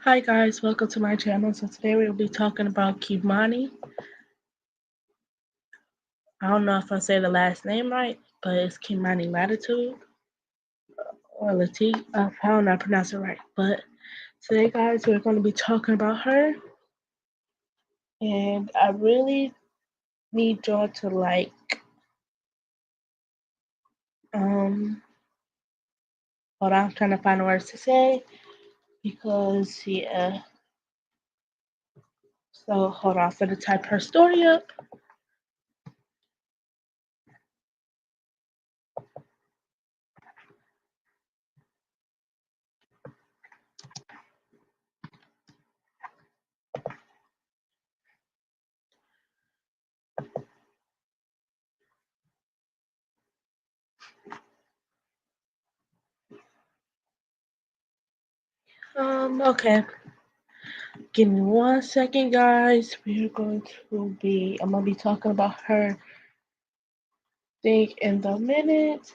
Hi guys, welcome to my channel. So today we'll be talking about kei'mani. I don't know if I say the last name right, but it's kei'mani latitude or Latif. I don't know how to pronounce it right. But today guys, we're going to be talking about her, and I really need y'all to um hold on, I'm trying to find the words to say because yeah. So hold on, for the type her story up. Okay. Give me 1 second, guys. I'm gonna be talking about her thing in the minute.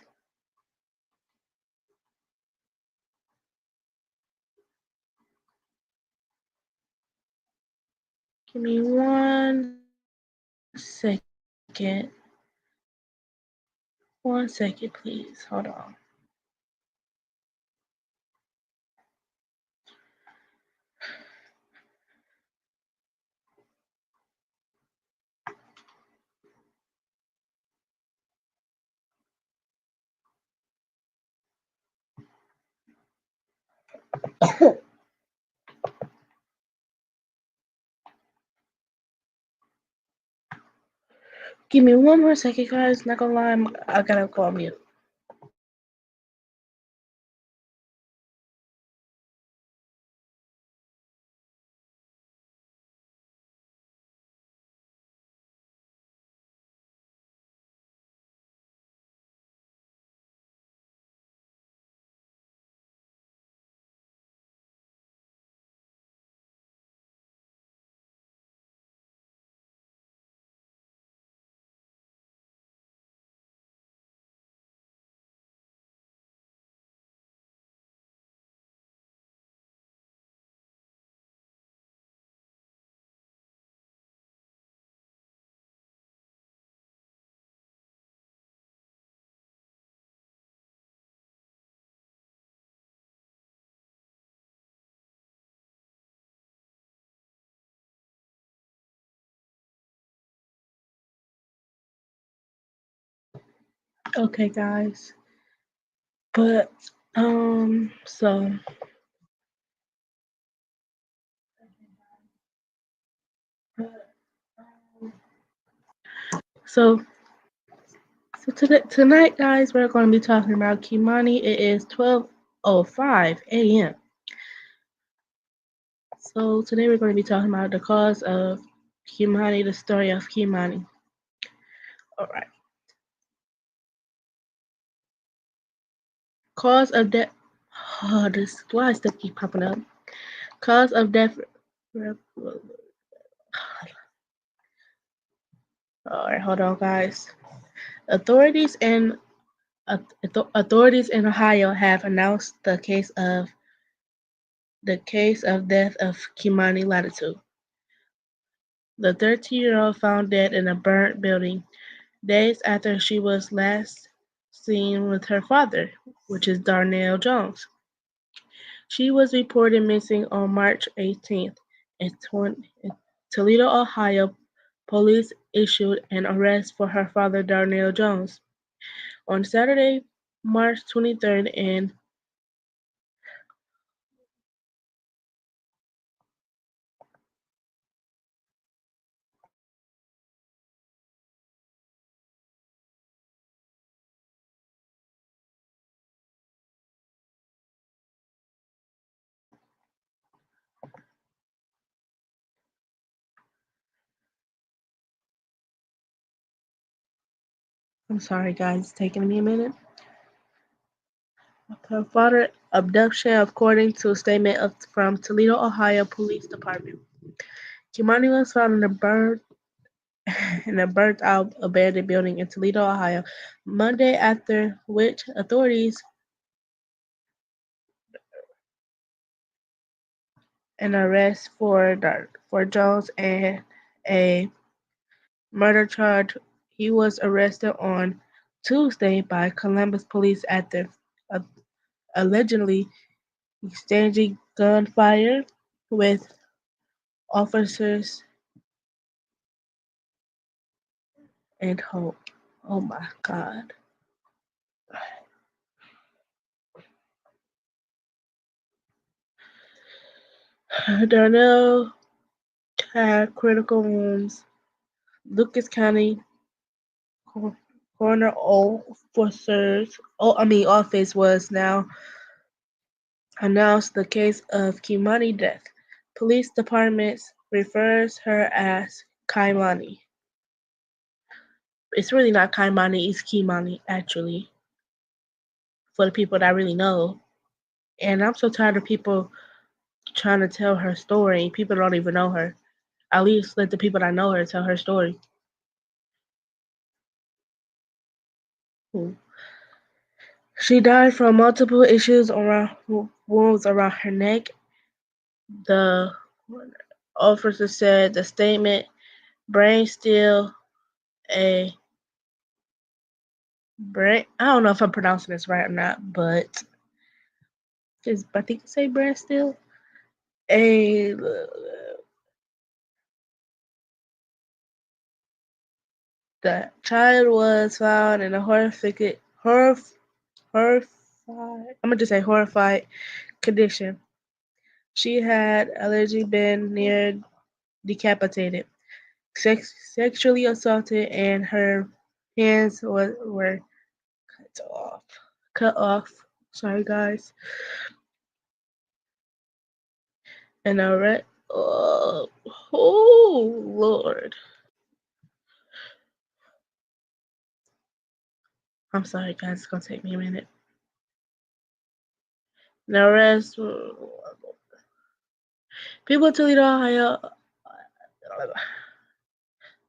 Give me 1 second. 1 second, please. Hold on. Give me one more second, guys. Not gonna lie, I gotta go on mute. Okay, guys. But so so tonight, guys, we're gonna be talking about kei'mani. It is 12:05 a.m. So today we're gonna be talking about the cause of kei'mani, the story of kei'mani. All right. Cause of death. Oh, this why stuff keep popping up. Cause of death. All right, hold on, guys. Authorities in authorities in Ohio have announced the case of death of kei'mani Latitude. The 13-year-old found dead in a burnt building days after she was last seen with her father, which is Darnell Jones. She was reported missing on March 18th. In Toledo, Ohio, police issued an arrest for her father, Darnell Jones. On Saturday, March 23rd, and I'm sorry, guys, it's taking me a minute. Her father abduction, according to a statement from Toledo, Ohio Police Department. Kei'mani was found in a burnt-out abandoned building in Toledo, Ohio, Monday, after which an arrest for Jones and a murder charge. He was arrested on Tuesday by Columbus police after uh, allegedly exchanging gunfire with officers and Hope. Oh my God. Darnell had critical wounds. Lucas County coroner office was now announced the case of kei'mani death. Police departments refers her as kei'mani. It's really not kei'mani, it's kei'mani actually. For the people that really know. And I'm so tired of people trying to tell her story. People don't even know her. At least let the people that know her tell her story. She died from multiple issues around wounds around her neck. The officer said the statement brain still a brain. I don't know if I'm pronouncing this right or not, but I think you say brain still. A the child was found in a horrified. I'm gonna just say horrified condition. She had allegedly been near decapitated, sexually assaulted, and her hands were cut off. Cut off. Sorry, guys. And I read. Oh, Lord. I'm sorry, guys. It's gonna take me a minute. The rest. People in Toledo, Ohio.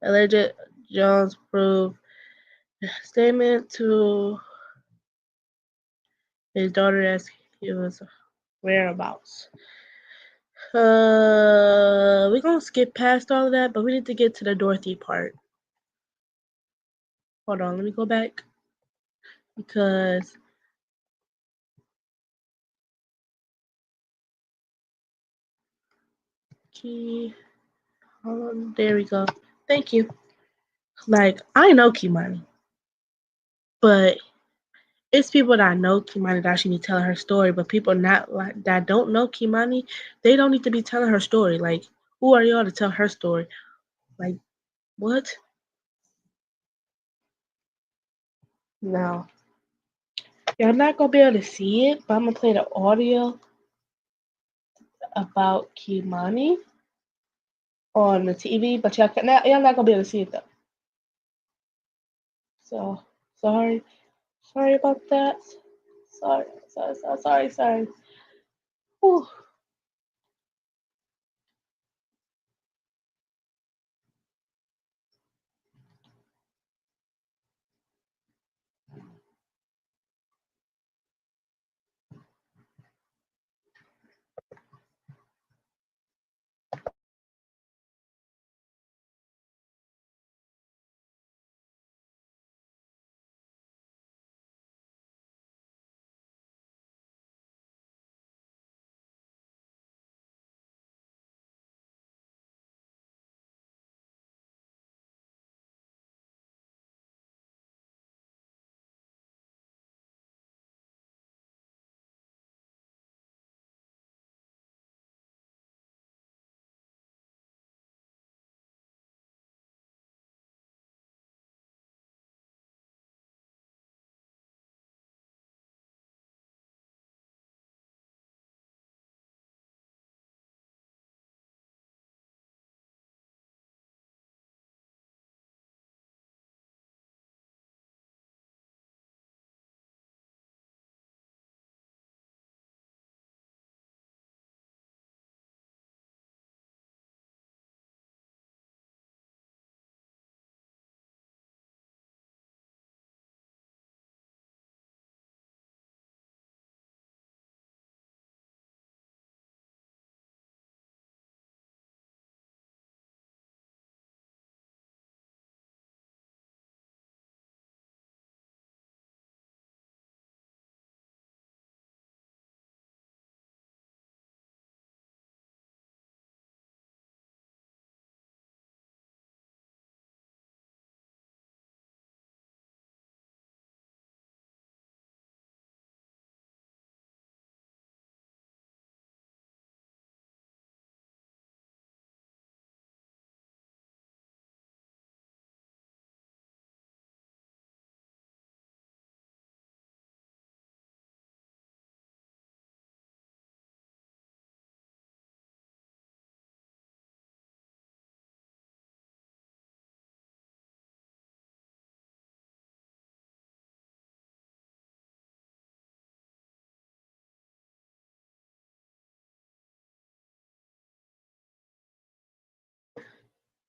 Alleged Jones proved statement to his daughter as he was whereabouts. We're gonna skip past all of that, but we need to get to the Dorothy part. Hold on, let me go back because key. Hold on, there we go. Thank you. Like I know kei'mani, but it's people that know kei'mani that should be telling her story. But people not like that don't know kei'mani, they don't need to be telling her story. Like who are y'all to tell her story? Like what? No. Y'all not gonna be able to see it, but I'm gonna play the audio about kei'mani on the TV, but y'all not gonna be able to see it though. So sorry about that. Sorry. Whew.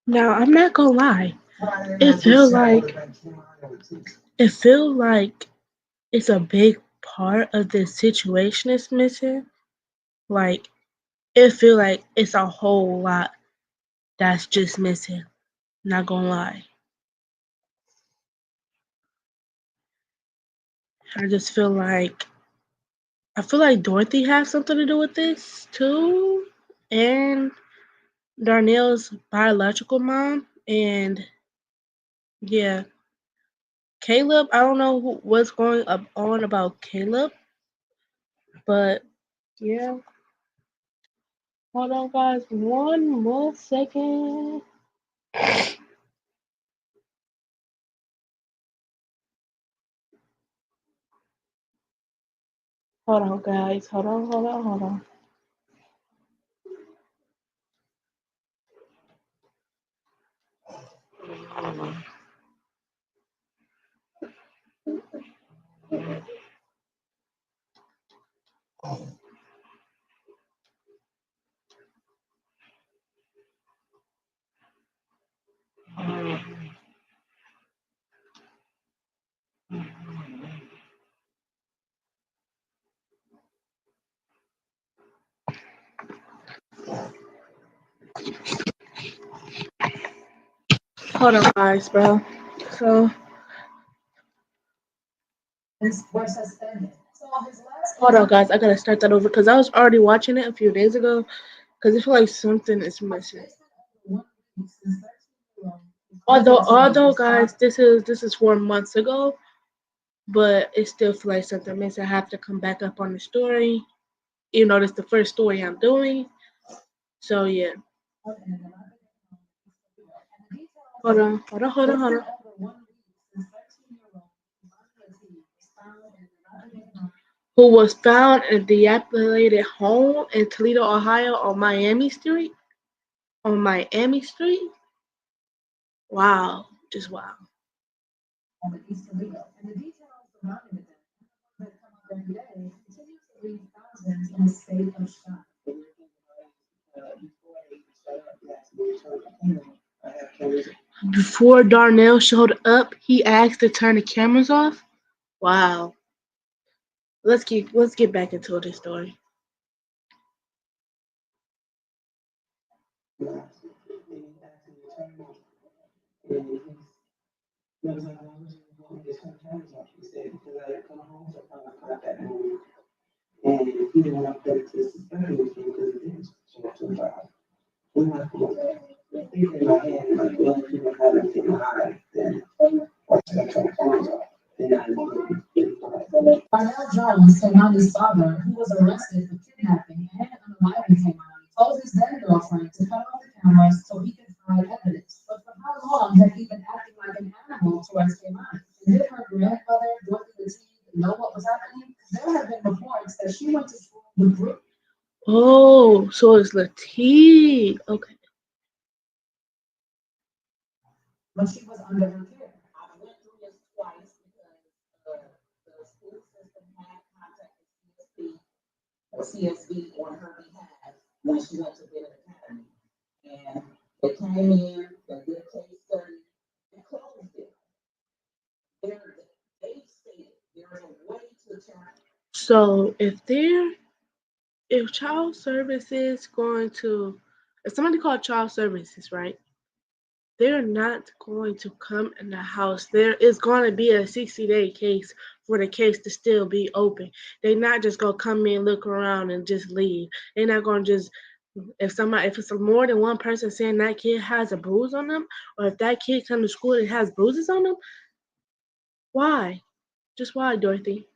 Now I'm not gonna lie. It feel like it feel like it's a big part of the situation is missing. Like it feel like it's a whole lot that's just missing. Not gonna lie. I just feel like Dorothy has something to do with this too. And Darnell's biological mom. And yeah, Caleb, I don't know what's going up on about Caleb, but yeah. Hold on, guys. One more second. Hold on, guys. Hold on. Hold on, guys, bro. So, hold on, guys. I gotta start that over because I was already watching it a few days ago because I feel like something is missing. Although, guys, this is 4 months ago, but it still feels like something missing. I have to come back up on the story. You know, this is the first story I'm doing. So yeah. Hold on. Who was found in a dilapidated home in Toledo, Ohio, on Miami Street. On Miami Street. Wow, just wow. Before Darnell showed up, he asked to turn the cameras off. Wow. Let's get back into this story. Oh, so it's Latif. Okay. So if child services going to if somebody called child services, right? They're not going to come in the house. There is going to be a 60-day case for the case to still be open. They're not just going to come in, look around, and just leave. They're not going to just if it's more than one person saying that kid has a bruise on them, or if that kid come to school and has bruises on them, why? Just why, Dorothy?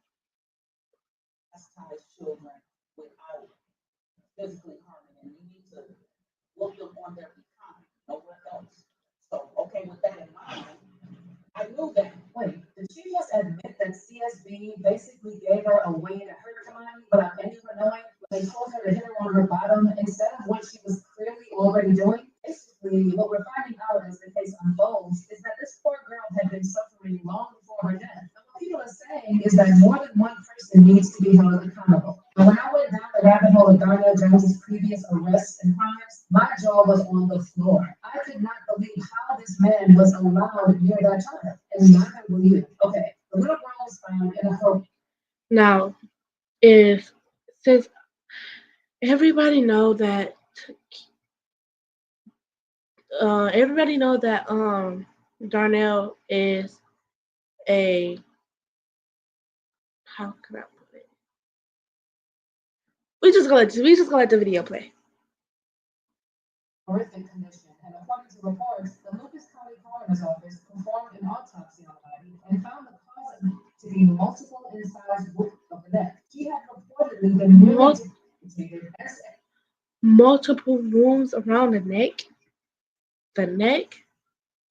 Now, if since everybody know that Darnell is a how can I put it? We just gonna let the video play. Mul- Multiple wounds around the neck. The neck?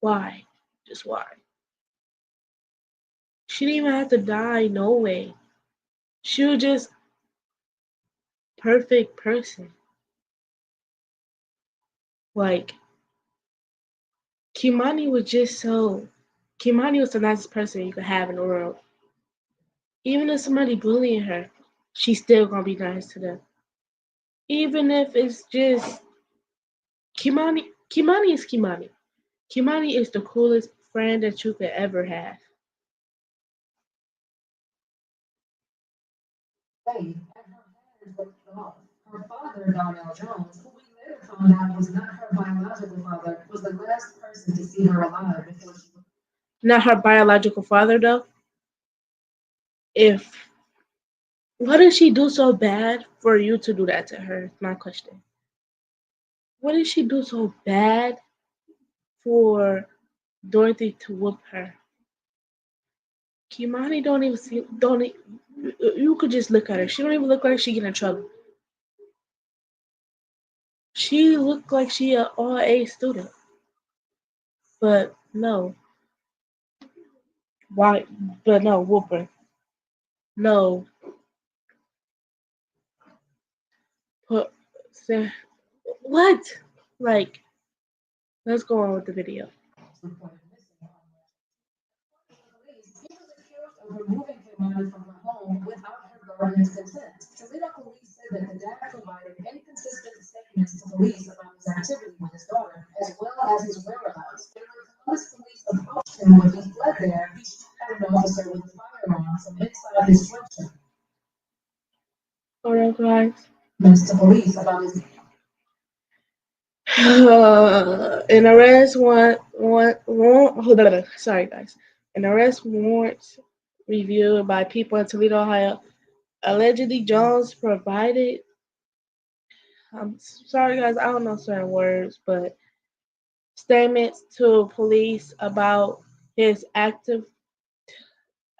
Why? Just why? She didn't even have to die, no way. She was just perfect person. Like Kimani was just so Kimani was the nicest person you could have in the world. Even if somebody bullying her, she's still gonna be nice to them. Even if it's just Kimani is Kimani. Kimani is the coolest friend that you could ever have. Not her biological father though. If What did she do so bad for you to do that to her? Is my question. What did she do so bad for Dorothy to whoop her? Kimani don't even see don't e- you could just look at her. She don't even look like she get in trouble. She looked like she a all A student. But no. Why but no, whoop her. No. Put say, what? Like, let's go on with the video. Alright guys. An arrest warrant, sorry guys. An arrest warrant reviewed by people in Toledo, Ohio. Allegedly, Jones provided. I'm sorry guys, I don't know certain words, but statements to police about his activity,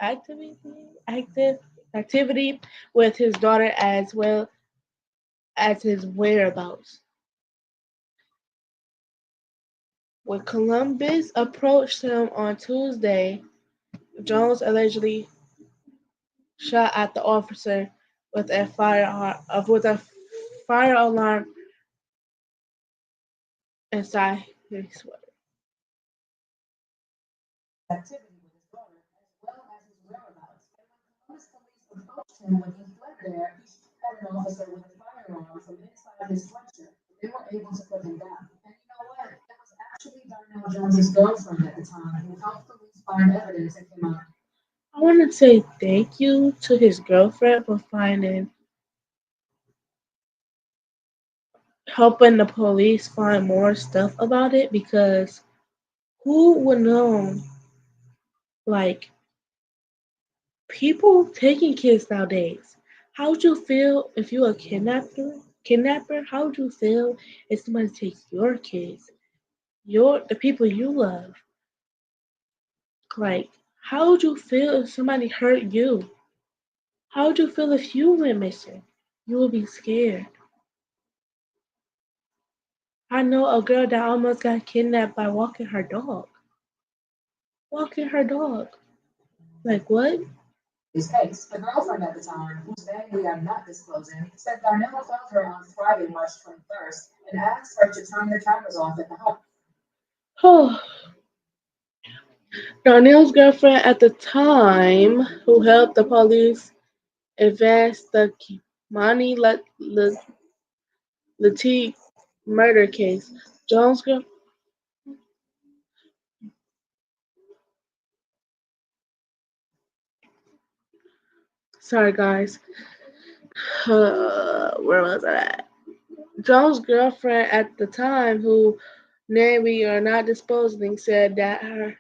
active activity with his daughter as well as his whereabouts. When Columbus approached him on Tuesday, Jones allegedly shot at the officer with a fire alarm inside his sweater. I want to say thank you to his girlfriend for finding, helping the police find more stuff about it because who would know, like, people taking kids nowadays? How would you feel if you were a kidnapper? How would you feel if somebody takes your kids, the people you love? Like, how would you feel if somebody hurt you? How would you feel if you went missing? You would be scared. I know a girl that almost got kidnapped by walking her dog. Walking her dog. Like what? Oh, Darnell's girlfriend at the time, who helped the police advance the Kei'mani Latif murder case. Jones' girl. Sorry, guys. Where was I at? Jones' girlfriend at the time, who name we are not disposing, said that her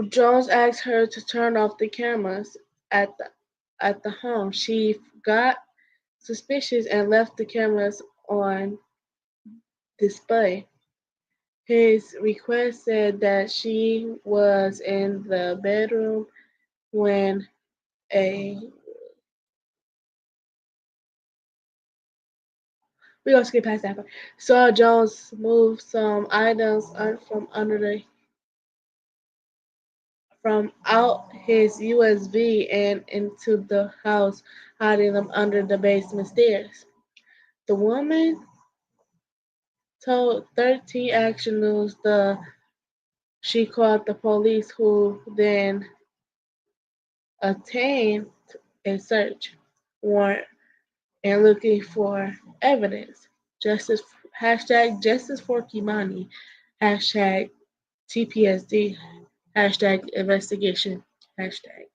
Jones asked her to turn off the cameras at the at the home. She got suspicious and left the cameras on display. His request said that she was in the bedroom when a we gonna skip past that part. Saw Jones move some items from under the from out his USB and into the house, hiding them under the basement stairs. The woman told 13 Action News the she called the police, who then obtained a search warrant and looking for evidence. Justice Justice for kei'mani hashtag TPSD hashtag investigation hashtag.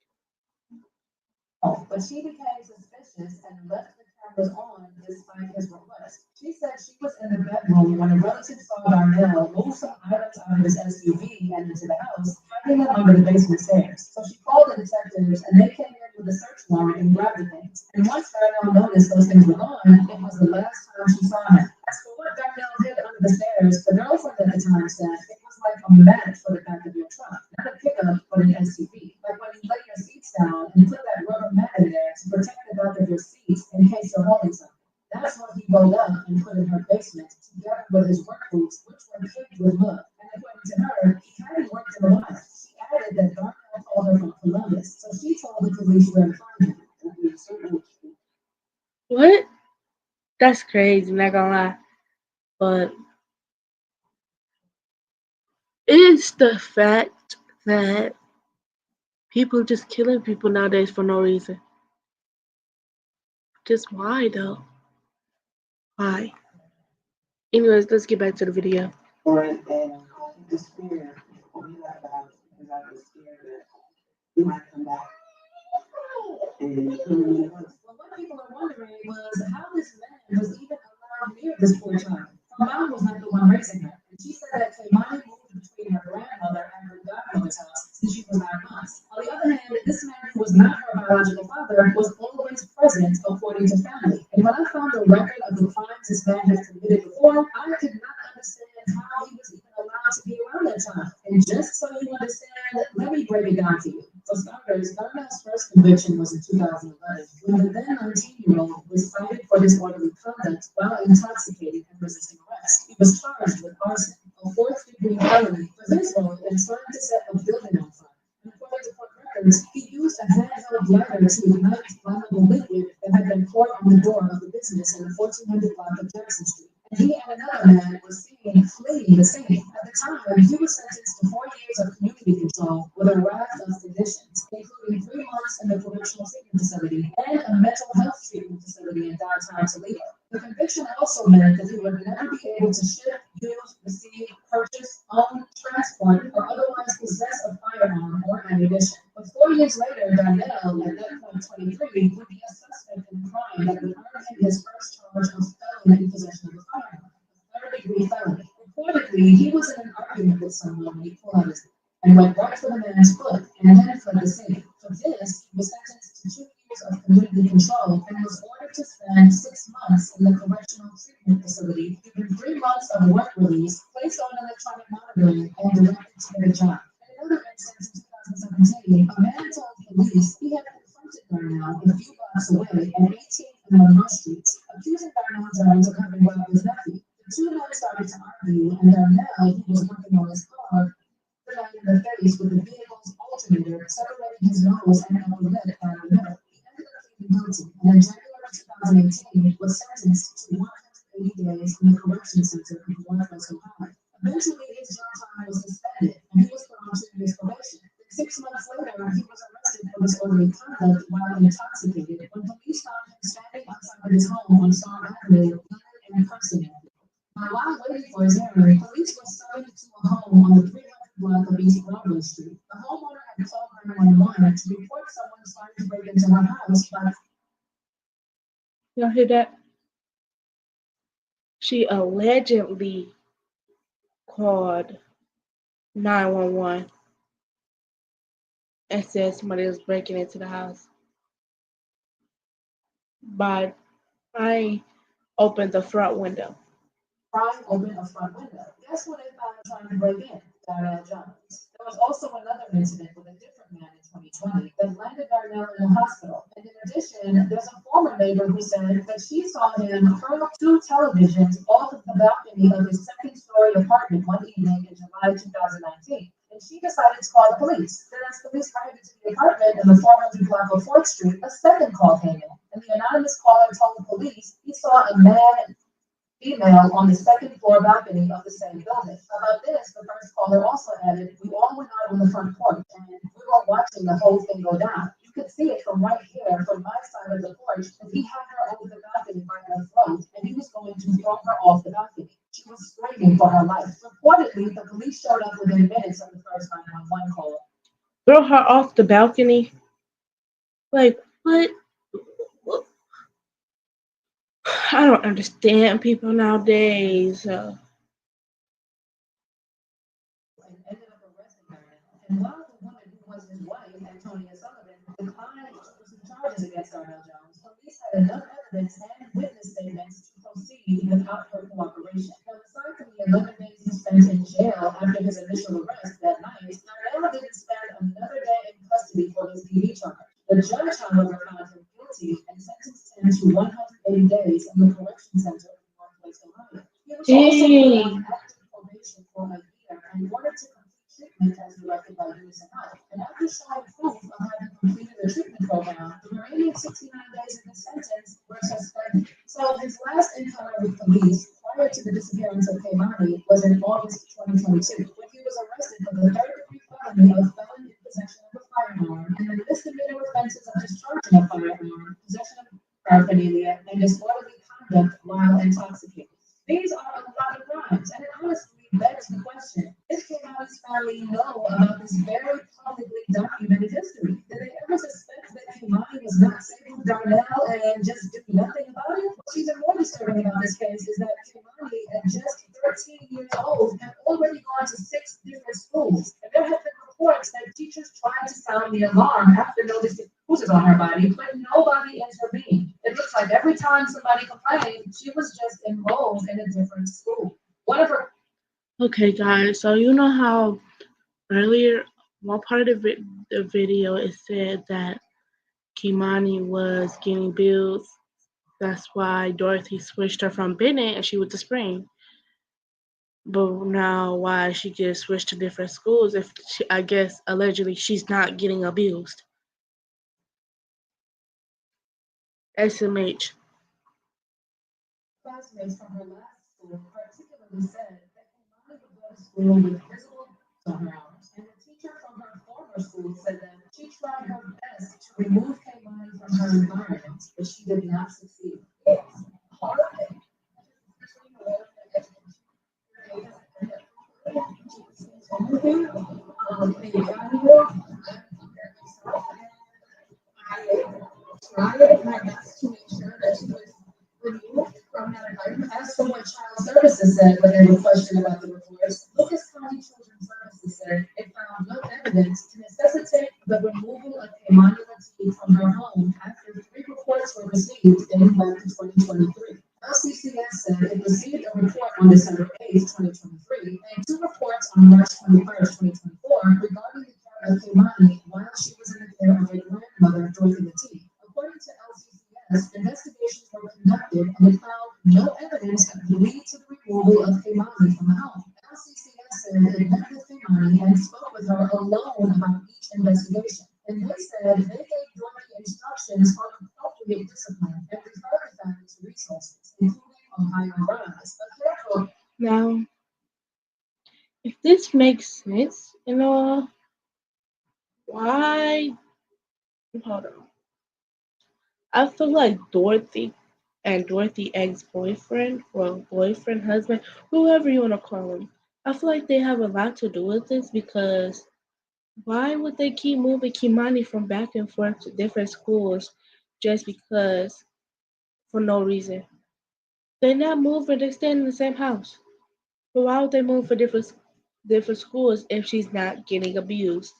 Oh, but she became suspicious and left the cameras on despite his request. She said she was in the bedroom when a relative saw Darnell move some items out of his SUV and into the house, hiding them under the basement stairs. So she called the detectives and they came in with a search warrant and grabbed the things. And once Darnell noticed those things were gone, it was the last time she saw him. As for what Darnell hid under the stairs, the girlfriend at the time said it was like a mat for the back of your truck, not a pickup but an SUV. Like when you lay your seats down and put that rubber mat in there to protect the back of your seats in case you're holding something. That's what he rolled up and put in her basement together with his work boots, which were caked with mud. And according to her, he hadn't worked in a while. She added that Darnell called her from Columbus, so she told the police where to find him. What? That's crazy, not gonna lie. But it's the fact that people just killing people nowadays for no reason. Just why though? Why? Anyways, let's get back to the video. For it, and this fear, we left the house because I was scared that he might come back and kill me. Well, what people are wondering was how this man was even allowed near this poor child. Her mom was not the one raising her, and she said that kei'mani moved between her grandmother and her godmother's house since she was 9 months. On the other hand, this man who was not her biological father was always present according to family. And when I found the record of the crimes this man had committed before, I could not understand how he was even allowed to be around that time. And just so you understand, let me break it down to you. For starters, Darnell's first conviction was in 2011 when the then 19-year-old was cited for disorderly conduct while intoxicated and resisting arrest. He was charged with arson, a fourth-degree felony for his role in trying to set a building on fire. And according to court records, he used a handheld lighter to ignite flammable liquid that had been poured on the door of the business in the 1400 block of Jackson Street. And he and another man were seen fleeing the scene. At the time, he was sentenced to 4 years of community control with a raft of conditions, including 3 months in the correctional treatment facility and a mental health treatment facility in downtown Toledo. The conviction also meant that he would never be able to ship, use, receive, purchase, own, transport, or otherwise possess a firearm or ammunition. But 4 years later, Darnell, at that point 23, would be a suspect in a crime that would earn him his first charge of felon in possession of a firearm, a third-degree felony. Reportedly, he was in an argument with someone when he pulled out his gun and went right for the man's foot and then fled the scene. For this, he was sentenced to 2 years of community control and was ordered to spend 6 months in the correctional treatment facility, given 3 months of work release, placed on electronic monitoring, and directed to get a job. In another instance in 2017, a man told police he had confronted Darnell a few blocks away at 18th and Monroe Streets, accusing Darnell Jones of having robbed his nephew. The two men started to argue, and Darnell, who was working on his car, hit in the face with the vehicle's alternator, separating his nose and upper lip down the middle. He ended up pleading guilty, and in January 2018 was sentenced to 180 days in the correction center in Northwest Ohio. Eventually, his jail time was suspended, and he was put on 2 years probation. 6 months later, he was arrested for disorderly conduct while intoxicated when police found him standing outside of his home on Storm Avenue, and cursing at him. Now, while waiting for his hearing, police were summoned to a home on the 300 block of East Broadway Street. The homeowner had called 911 to report someone into her house by Y'all hear that? She allegedly called 911 and said somebody was breaking into the house. But I opened the front window. prying open a front window. Guess who they found trying to break in? Darnell Jones. There was also another incident with a different man in 2020 that landed Darnell in the hospital. And in addition, there's a former neighbor who said that she saw him hurl two televisions off of the balcony of his second-story apartment one evening in July 2019. And she decided to call the police. Then, as police arrived to the apartment in the 400 block of 4th Street, a second call came in. And the anonymous caller told the police he saw a man female on the second floor balcony of the same building. About this, the first caller also added, we all went out on the front porch and we were watching the whole thing go down. You could see it from right here, from my side of the porch, and he had her over the balcony by her throat, and he was going to throw her off the balcony. She was screaming for her life. Reportedly, the police showed up within minutes of the first 911 call. Throw her off the balcony. Like, what? I don't understand people nowadays. And ended up arresting her. And while the woman who was his wife, Antonia Sullivan, declined to pursue charges against Darnell Jones, police had enough evidence and witness statements to proceed without her cooperation. Now, aside from the 11 days he spent in jail after his initial arrest that night, Darnell didn't spend another day in custody for his DV charge. The judge, however, found him guilty and sentenced him to 180 days in the correction center in Northwest Ohio. He was also put on active probation for a year and wanted to complete treatment as directed by Unison Health. And after showing proof of having completed the treatment program, the remaining 69 days of his sentence were suspended. So his last encounter with police prior to the disappearance of kei'mani was in August 2022, when he was arrested for the third-degree felony of felon in possession of a firearm and the misdemeanor offenses of discharging a firearm, possession of paraphernalia, and disorderly conduct while intoxicated. These are a lot of crimes, and it honestly begs the question, did Kei'mani's family know about this very publicly documented history? Did they ever suspect that Kei'mani was not saving Darnell and just do nothing about it? What's even more disturbing about this case is that Kei'mani, at just 13 years old, had already gone to 6 different schools, and there have been reports that teachers tried to sound the alarm after noticing bruises on her body, but nobody intervened. It looks like every time somebody complained, she was just enrolled in a different school. One of her Okay, guys. So you know how earlier, one part of the video, it said that Kimani was getting bills. That's why Dorothy switched her from Bennett and she went to Spring. But now, why she gets switched to different schools? If she, I guess allegedly she's not getting abused. SMH. classmates from her last school particularly said that Kei'mani would go to school with visible bruises on her arms, and a teacher from her former school said that she tried her best to remove Kei'mani from her environment, but she did not succeed. It's horrific. Tried my best to make sure that she was removed from that environment. As for what Child Services said when they were questioned about the reports, Lucas County Children's Services said it found no evidence to necessitate the removal of Kei'mani Latif from her home after 3 reports were received dating back to 2023. LCCS said it received a report on December 8, 2023, and 2 reports on March 21st, 2024, regarding the care of Kei'mani while she was in the care of her grandmother, Dorothy Latif. According to LCCS, investigations were conducted and it found no evidence that would lead to the removal of Kei'mani from the home. LCCS said it met with Kei'mani and spoke with her alone about each investigation. And they said they gave Dorothy instructions for appropriate discipline and referred the family to resources, including Ohio Rise. Now, if this makes sense, why? Hold on. I feel like Dorothy and Dorothy ex-boyfriend or boyfriend, husband, whoever you want to call him, I feel like they have a lot to do with this because Why would they keep moving kei'mani from back and forth to different schools just because for no reason? They not moving, they staying in the same house. But why would they move for different schools if she's not getting abused?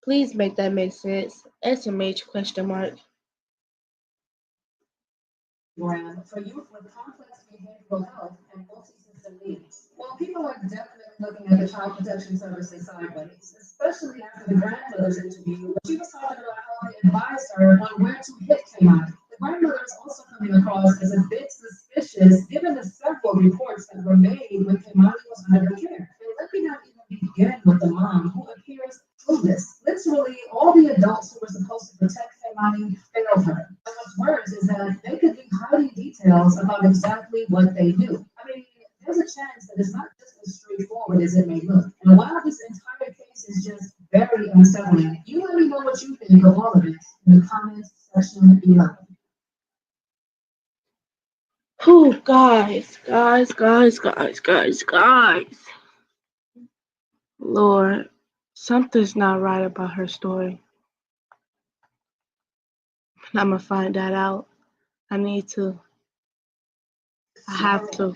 Please make that make sense. SMH question mark. Grant for youth with complex behavioral health and multi-system needs. Well, people are definitely looking at the Child Protection Services sideways, especially after the grandmother's interview, where she was talking about how they advised her on where to hit Kei'mani. The grandmother is also coming across as a bit suspicious, given the several reports that were made when Kei'mani was under her care. And let me not even begin with the mom, who appears clueless. Literally, all the adults who were supposed to protect Kei'mani failed her. And what's worse is that they could be hiding details about exactly what they do. I mean, there's a chance that it's not just as straightforward as it may look. And while this entire case is just very unsettling, you let me know what you think of all of it in the comments section below. Whew, guys. Lord, something's not right about her story. I'm gonna find that out. I need to. I have to.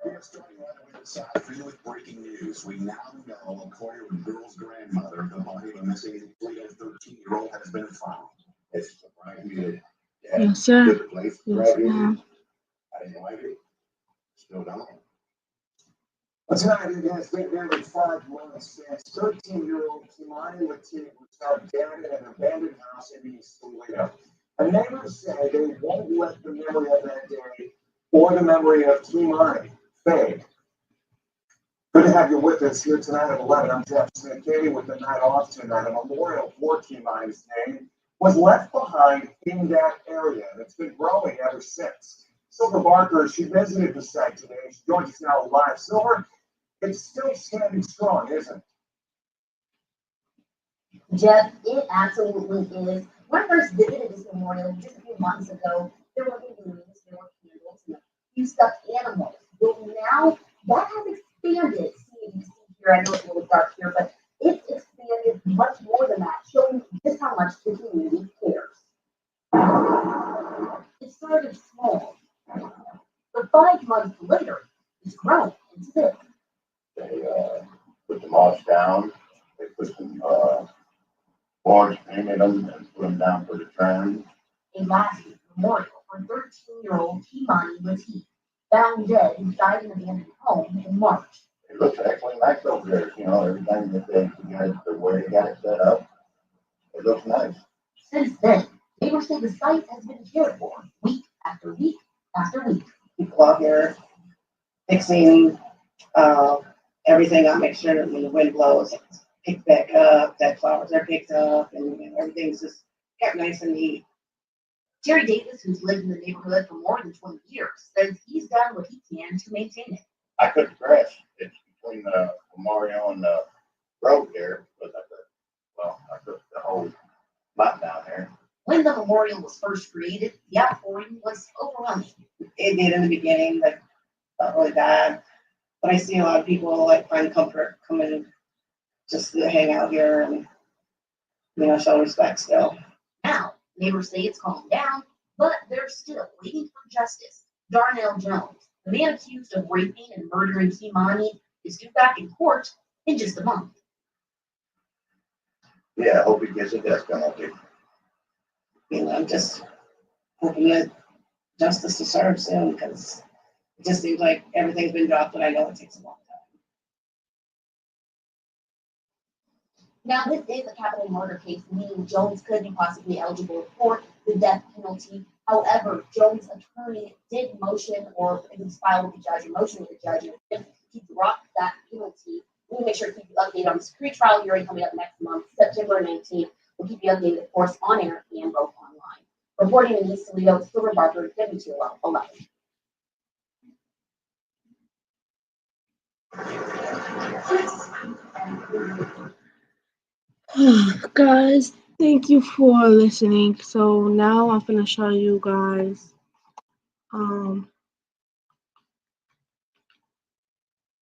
We are starting right away inside for you with breaking news. We now know, according to the girl's grandmother, the body of a missing 13-year-old has been found. It's right here. Yeah. Yes, sir. Good place. Yes, Right here. ma'am. I didn't like it. Still don't. But tonight it has been nearly 5 months since 13-year-old kei'mani was found dead in an abandoned house in East Toledo. And neighbors say they won't let the memory of that day or the memory of kei'mani fade. Good to have you with us here tonight at 11. I'm Jeff Smith. Katie, with the night off tonight, a memorial for kei'mani's name was left behind in that area, and it's been growing ever since. Silver Barker, she visited the site today. She joins us now live. Silver, it's still standing strong, isn't it? Jeff, it absolutely is. When I first visited this memorial just a few months ago, there were balloons, there were candles, and a few stuffed animals. But now that has expanded. See, you see here, I know it's a little dark here, but it's expanded much more than that, showing just how much the community cares. It started small, but 5 months later, it's grown into this. They put the moss down. They put some boards, painted them, and put them down for the trend. A last memorial for 13-year-old kei'mani Latif, found dead inside an abandoned home in March. It looks actually nice over there. You know, everything that they got, the way they got it set up, it looks nice. Since then, neighbors say the site has been cared for week after week after week. People out here fixing uh, everything up, make sure that when the wind blows, it's picked back up, that flowers are picked up, and everything's just kept nice and neat. Jerry Davis, who's lived in the neighborhood for more than 20 years, says he's done what he can to maintain it. I cut the grass. It's between the memorial and the road there, but I took the whole lot down there. When the memorial was first created, the outpouring was overwhelming. It did in the beginning, like not really bad, but I see a lot of people like find comfort coming just to hang out here and show respect still. Now, neighbors say it's calmed down, but they're still waiting for justice. Darnell Jones, the man accused of raping and murdering kei'mani, is due back in court in just a month. Yeah, I hope he gets a death penalty. I'm just hoping that justice is served soon because it just seems like everything's been dropped, but I know it takes a long time. Now, this is a capital murder case, meaning Jones could be possibly eligible for the death penalty. However, Jones' attorney did motion, or it was filed with the judge, or motion with the judge, and if he dropped that penalty, we'll make sure to keep you updated on this pre-trial hearing coming up next month, September 19th. We'll keep you updated, of course, on air and both online. Reporting in East Toledo, Silver Barker, WTOL 11. Guys, thank you for listening. So now I'm gonna show you guys um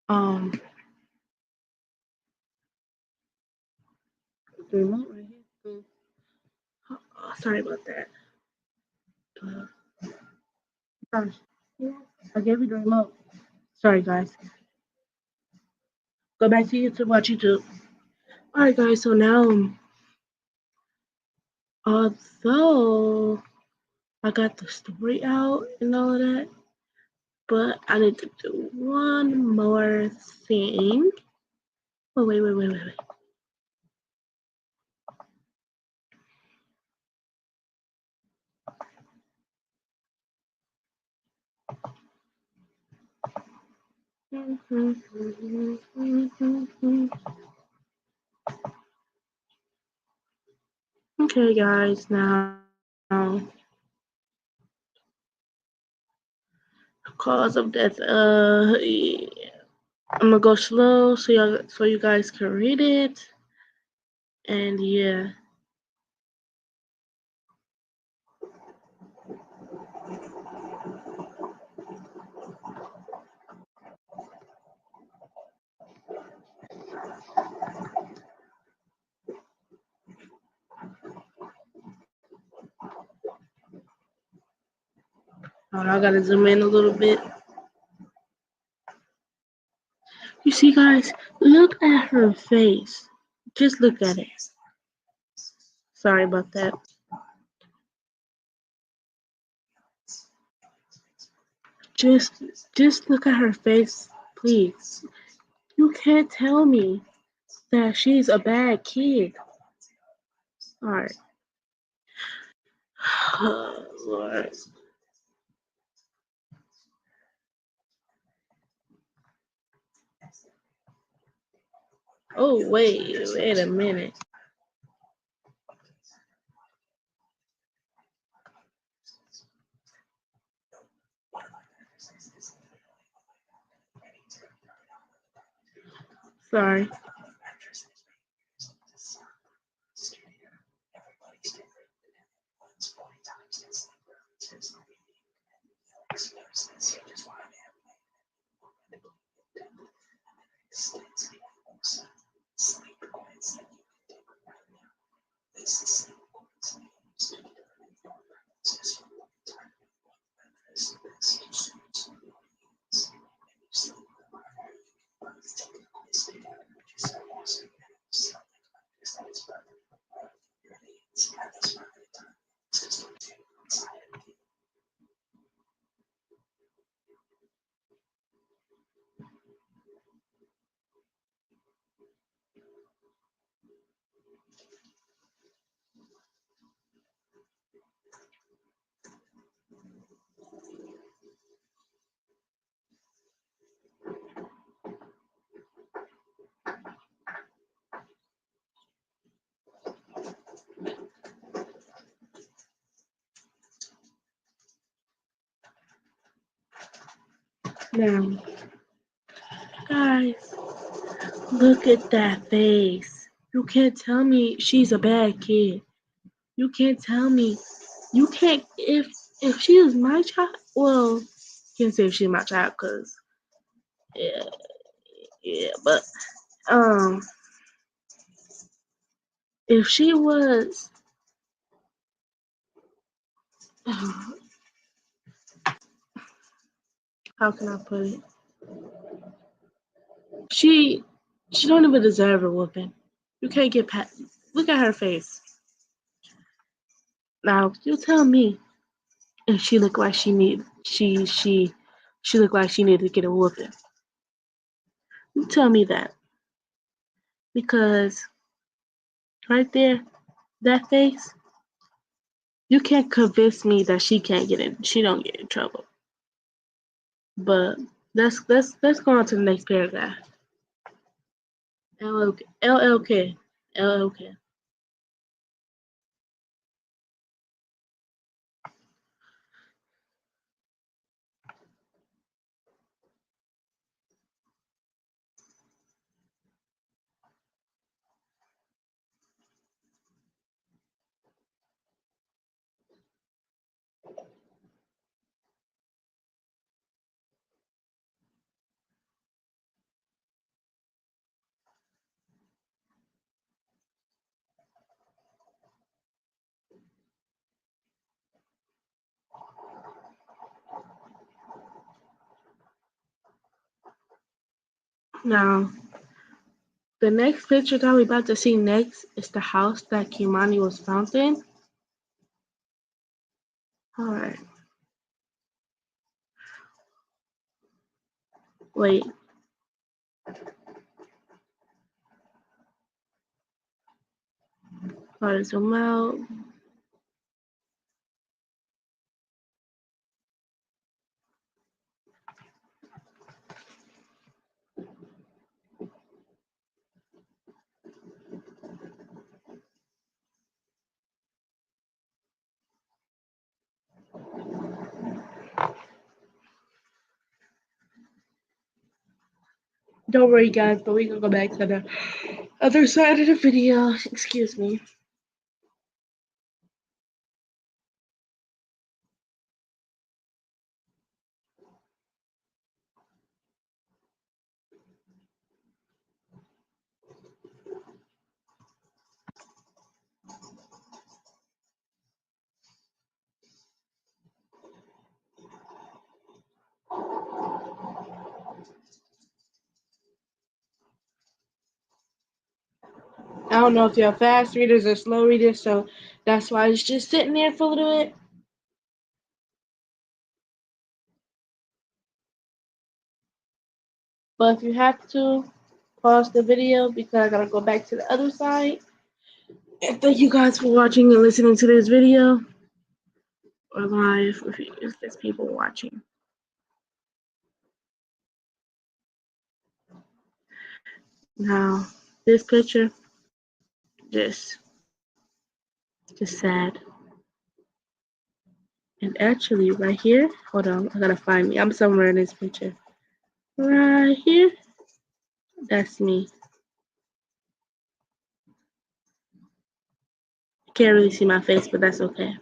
Um, the remote right here. Sorry about that. Uh, Sorry. I gave you the remote. Sorry, guys. Go back to YouTube. Watch YouTube. All right, guys. So now, although I got the story out and all of that, but I need to do one more thing. Oh, wait. Okay, guys. Now, cause of death. Yeah. I'm gonna go slow so you guys can read it. And yeah. I gotta zoom in a little bit. You see, guys, look at her face. Just look at it. Sorry about that. Just, just look at her face, please. You can't tell me that she's a bad kid. All right. Oh, Lord. Oh, wait a minute. Sorry. Now, guys, look at that face. You can't tell me she's a bad kid. You can't tell me. You can't if she is my child. Well, can't say if she's my child because yeah, yeah. But um, if she was, how can I put it? She she don't even deserve a whooping. You can't get past. Look at her face. Now you tell me if she looked like she looked like she needed to get a whooping. You tell me that because right there, that face, you can't convince me that she can't get in. She don't get in trouble. But let's go on to the next paragraph. LLK. LLK. Now, the next picture that we're about to see next is the house that kei'mani was found in. Alright, wait. Gotta zoom out. Don't worry, guys, but we can go back to the other side of the video. Excuse me. I don't know if you're fast readers or slow readers, so that's why it's just sitting there for a little bit. But if you have to, pause the video because I gotta go back to the other side. And thank you guys for watching and listening to this video or live if there's people watching. Now, this picture, just sad. And actually, right here, hold on, I gotta find me. I'm somewhere in this picture. Right here, that's me. Can't really see my face, but that's okay.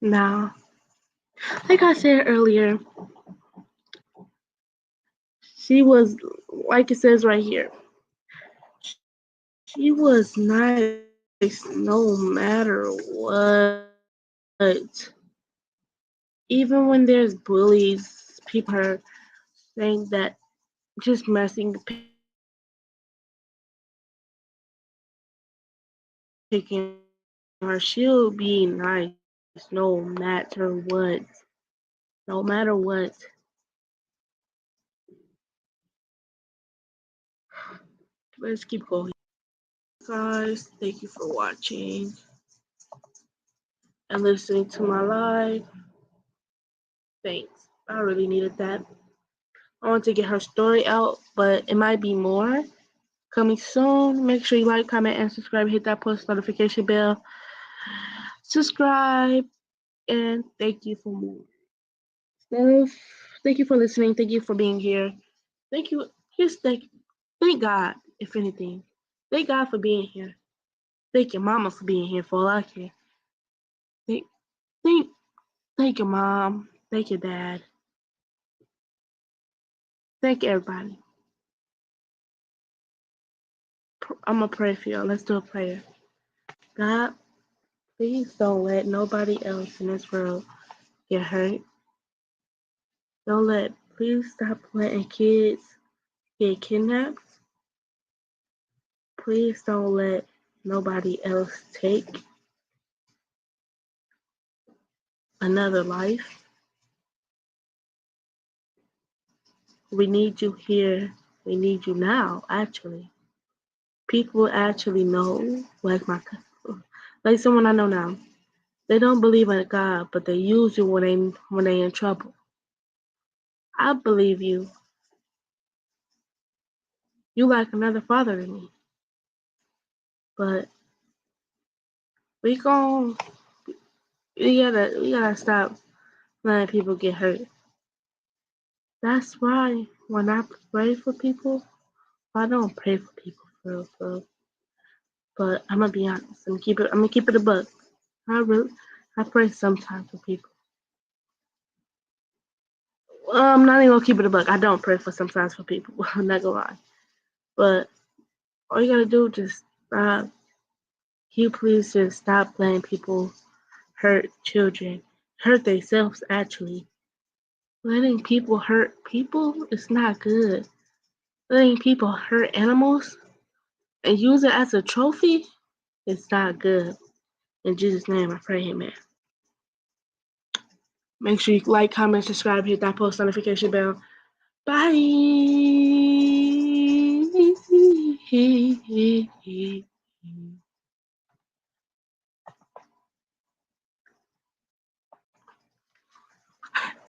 Now, like I said earlier, she was, like it says right here, she was nice no matter what. Even when there's bullies, people are saying that just messing, picking on her, she'll be nice no matter what. No matter what. Let's keep going. Guys, thank you for watching and listening to my live. Thanks. I really needed that. I want to get her story out, but it might be more coming soon. Make sure you like, comment, and subscribe. Hit that post notification bell. Subscribe, and thank you for more. Thank you for listening. Thank you for being here. Thank you. Thank God, if anything. Thank God for being here. Thank your mama for being here for all I care. Thank, thank, thank your mom. Thank your dad. Thank everybody. I'm gonna pray for y'all. Let's do a prayer. God, please don't let nobody else in this world get hurt. Please stop letting kids get kidnapped. Please don't let nobody else take another life. We need you here. We need you now, actually. People actually know, like someone I know now. They don't believe in God, but they use you when they in trouble. I believe you. You like another father to me. But we gon' we gotta stop letting people get hurt. That's why when I pray for people, I don't pray for people for real. But I'm gonna be honest. I'm gonna keep it a buck. I pray sometimes for people. I'm not even gonna keep it a buck. I don't pray for sometimes for people. I'm not gonna lie. But all you gotta do is just stop. Can you please just stop letting people hurt children, hurt themselves actually. Letting people hurt people is not good. Letting people hurt animals and use it as a trophy is not good. In Jesus' name, I pray, amen. Make sure you like, comment, subscribe, hit that post notification bell. Bye.